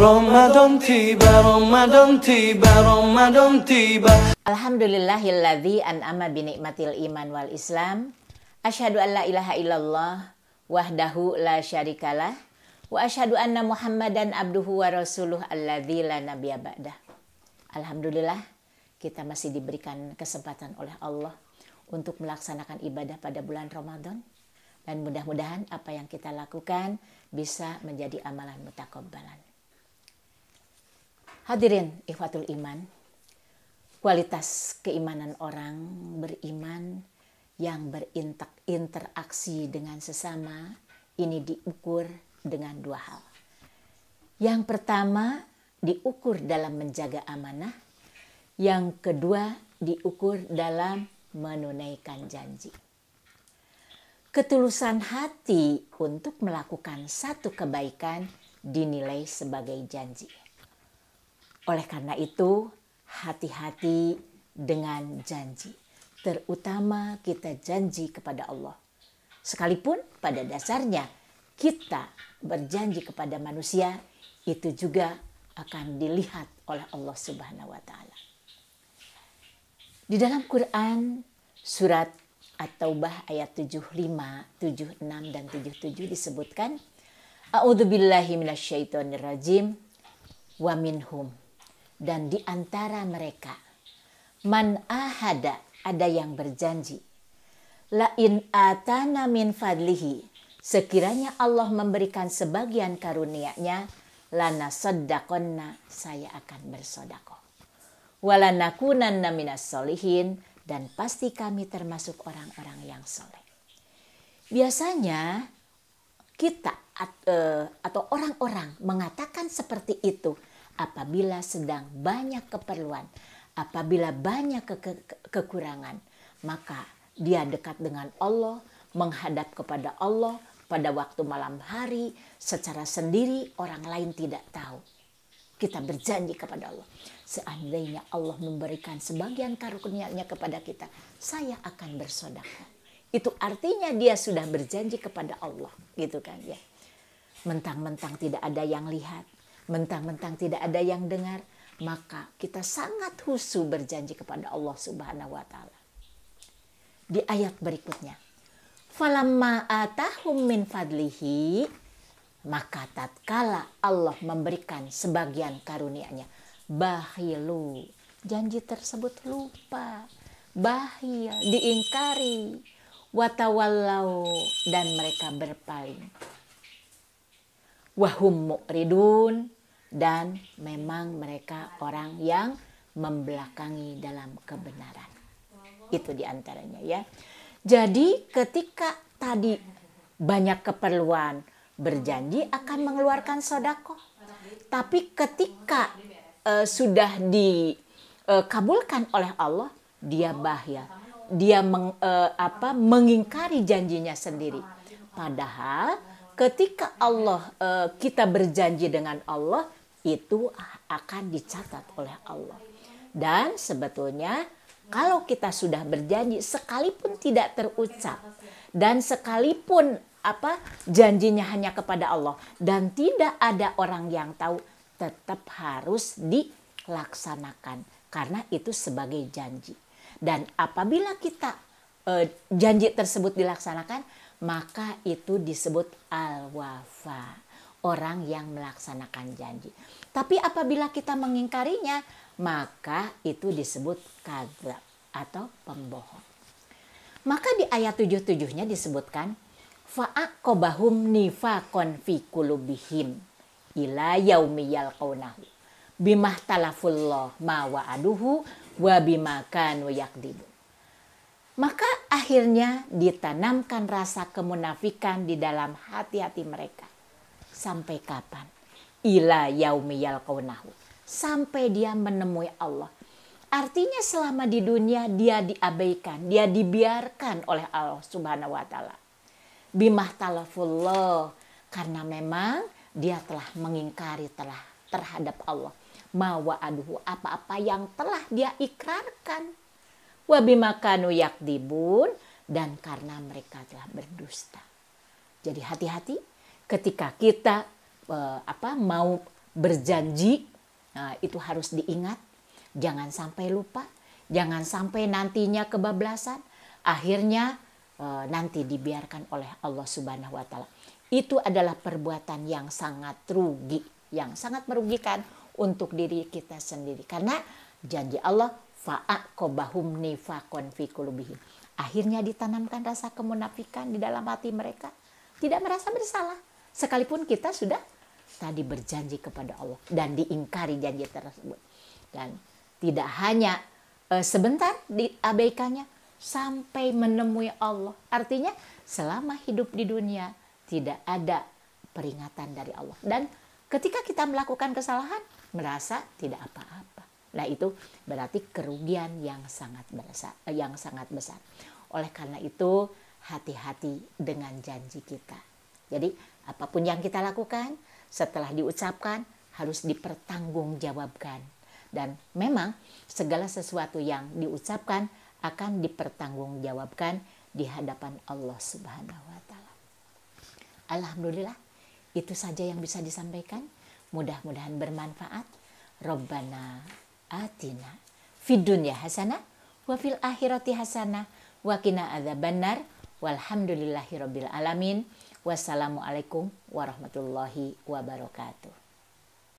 Ramadan tiba, Ramadan tiba, Ramadan tiba. Alhamdulillahilladzi an'ama bi ni'matil iman wal Islam. Asyhadu an la ilaha illallah wahdahu la syarikalah wa asyhadu anna Muhammadan abduhu wa rasuluh alladzi la nabiyya ba'dah. Alhamdulillah kita masih diberikan kesempatan oleh Allah untuk melaksanakan ibadah pada bulan Ramadan, dan mudah-mudahan apa yang kita lakukan bisa menjadi amalan mutakabbalan. Hadirin ikhwatul iman, kualitas keimanan orang beriman yang berinteraksi dengan sesama ini diukur dengan dua hal. Yang pertama diukur dalam menjaga amanah, yang kedua diukur dalam menunaikan janji. Ketulusan hati untuk melakukan satu kebaikan dinilai sebagai janji. Oleh karena itu, hati-hati dengan janji. Terutama kita janji kepada Allah. Sekalipun pada dasarnya kita berjanji kepada manusia, itu juga akan dilihat oleh Allah Subhanahu wa Ta'ala. Di dalam Quran surat At-Taubah ayat 75, 76 dan 77 disebutkan, A'udzubillahi minasyaitonirrajim wa minhum, dan di antara mereka man ahada, ada yang berjanji, la in atana min fadlihi, sekiranya Allah memberikan sebagian karunia-Nya, lana saddaqonna, saya akan bersedekah, walanakunanna minas solihin, dan pasti kami termasuk orang-orang yang soleh. Biasanya kita atau orang-orang mengatakan seperti itu apabila sedang banyak keperluan, apabila banyak kekurangan, maka dia dekat dengan Allah, menghadap kepada Allah pada waktu malam hari secara sendiri, orang lain tidak tahu. Kita berjanji kepada Allah, seandainya Allah memberikan sebagian karunia-Nya kepada kita, saya akan bersedekah. Itu artinya dia sudah berjanji kepada Allah, gitu kan ya. Mentang-mentang tidak ada yang lihat, mentang-mentang tidak ada yang dengar, maka kita sangat khusyuk berjanji kepada Allah Subhanahu wa Ta'ala. Di ayat berikutnya, falamma atahum min fadlihi, maka tatkala Allah memberikan sebagian karunia-Nya, bahilu, janji tersebut lupa, bahil, diingkari, watawallau, dan mereka berpaling, wahum mu'ridun, dan memang mereka orang yang membelakangi dalam kebenaran. Itu diantaranya ya. Jadi ketika tadi banyak keperluan, berjanji akan mengeluarkan sedekah. Tapi ketika sudah dikabulkan oleh Allah, dia bahil. Dia mengingkari janjinya sendiri. Padahal ketika kita berjanji dengan Allah, itu akan dicatat oleh Allah. Dan sebetulnya kalau kita sudah berjanji, sekalipun tidak terucap dan sekalipun janjinya hanya kepada Allah dan tidak ada orang yang tahu, tetap harus dilaksanakan karena itu sebagai janji. Dan apabila kita janji tersebut dilaksanakan, maka itu disebut al-wafa, orang yang melaksanakan janji. Tapi apabila kita mengingkarinya, maka itu disebut kadzab atau pembohong. Maka di ayat 77-nya disebutkan, fa'aqobahum nifaqon fi qulubihim ila yaumi yalqaunahu bimahtalafullah ma wa'aduhu wa bima kanu yakdibun. Maka akhirnya ditanamkan rasa kemunafikan di dalam hati-hati mereka. Sampai kapan? Ila yaumi yalqaunahu, sampai dia menemui Allah. Artinya selama di dunia dia diabaikan, dia dibiarkan oleh Allah Subhanahu wa Ta'ala. Bimahtalafullah, karena memang dia telah mengingkari terhadap Allah. Ma wa'aduhu, apa-apa yang telah dia ikrarkan. Wa bima kanu yakdibun, dan karena mereka telah berdusta. Jadi hati-hati ketika kita mau berjanji, itu harus diingat, jangan sampai lupa, jangan sampai nantinya kebablasan, akhirnya nanti dibiarkan oleh Allah Subhanahu wa taala. Itu adalah perbuatan yang sangat rugi, yang sangat merugikan untuk diri kita sendiri. Karena janji Allah, fa'aqobahum nifaqon fi qulubihim. Akhirnya ditanamkan rasa kemunafikan di dalam hati mereka. Tidak merasa bersalah. Sekalipun kita sudah tadi berjanji kepada Allah dan diingkari janji tersebut. Dan tidak hanya sebentar diabaikannya sampai menemui Allah. Artinya selama hidup di dunia tidak ada peringatan dari Allah. Dan ketika kita melakukan kesalahan, merasa tidak apa-apa. Nah, itu berarti kerugian yang sangat besar. Oleh karena itu, hati-hati dengan janji kita. Jadi, apapun yang kita lakukan, setelah diucapkan, harus dipertanggungjawabkan. Dan memang segala sesuatu yang diucapkan akan dipertanggungjawabkan di hadapan Allah Subhanahu wa taala. Alhamdulillah, itu saja yang bisa disampaikan. Mudah-mudahan bermanfaat. Rabbana atina fid dunya hasanah wa fil akhirati hasanah wa qina adzabannar. Walhamdulillahirabbil alamin. Wassalamualaikum warahmatullahi wabarakatuh.